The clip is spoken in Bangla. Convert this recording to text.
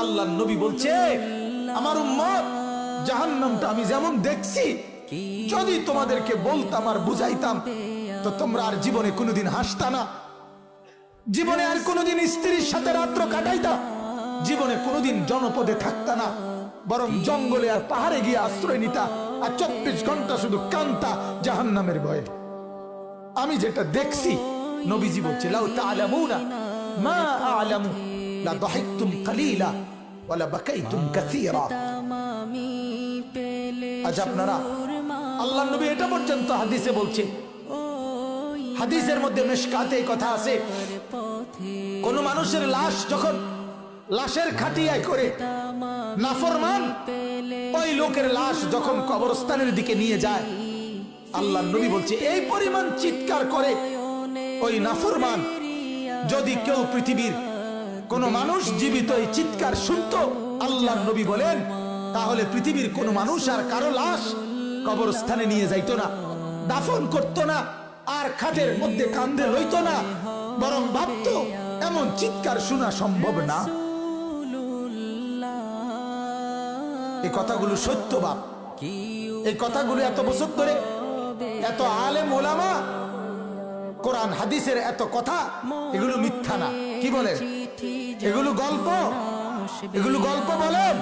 আল্লাহর নবী বলছে, আমার উম্মত জাহান্নামটা আমি যেমন দেখছি, যদি তোমাদেরকে বলতাম আর বুঝাইতাম তো তোমরা আর জীবনে কোনোদিন হাসতা না, জীবনে আর কোনোদিন স্ত্রীর সাথে রাত্র কাটাইতা, জীবনে কোনোদিন জনপদে থাকতা না, বরং জঙ্গলে আর পাহাড়ে গিয়ে আশ্রয় নিতা, আর 24 ঘন্টা শুধু কান্তা জাহান্নামের ভয়ে। আমি যেটা দেখছি, নবীজি বলছে, লাউ তা'লামুনা মা আ'লামু লা দাহিকতুম কালিলা ওয়া লা বাকাইতুম কাসীরা। আজ আপনারা, আল্লাহর নবী এটা পর্যন্ত হাদিসে বলছে, হাদিসের মধ্যে মিশকাতে কথা আছে, কোন মানুষের লাশ যখন লাশের খাটিয়ায় করে নাফরমান ওই লোকের লাশ যখন কবরস্থানের দিকে নিয়ে যায়, আল্লাহর নবী বলছে এই পরিমাণ চিৎকার করে ওই নাফরমান, যদি কেউ পৃথিবীর কোন মানুষ জীবিত এই চিৎকার শুনতো, আল্লাহর নবী বলেন, তাহলে পৃথিবীর কোন মানুষ আর কারো লাশ কবরস্থানে নিয়ে যাইতো না, দাফন করতো না, আর খাটের মধ্যে কান্দে লইতো না, বরং ভাবতো এমন চিৎকার শোনা সম্ভব না। এই কথাগুলো সত্য বাপ, এই কথাগুলো এত বছর ধরে এত আলেম ওলামা কোরআন হাদিসের এত কথা, এগুলো মিথ্যা না। কি বলে? এগুলো গল্প, এগুলো গল্প বলেন।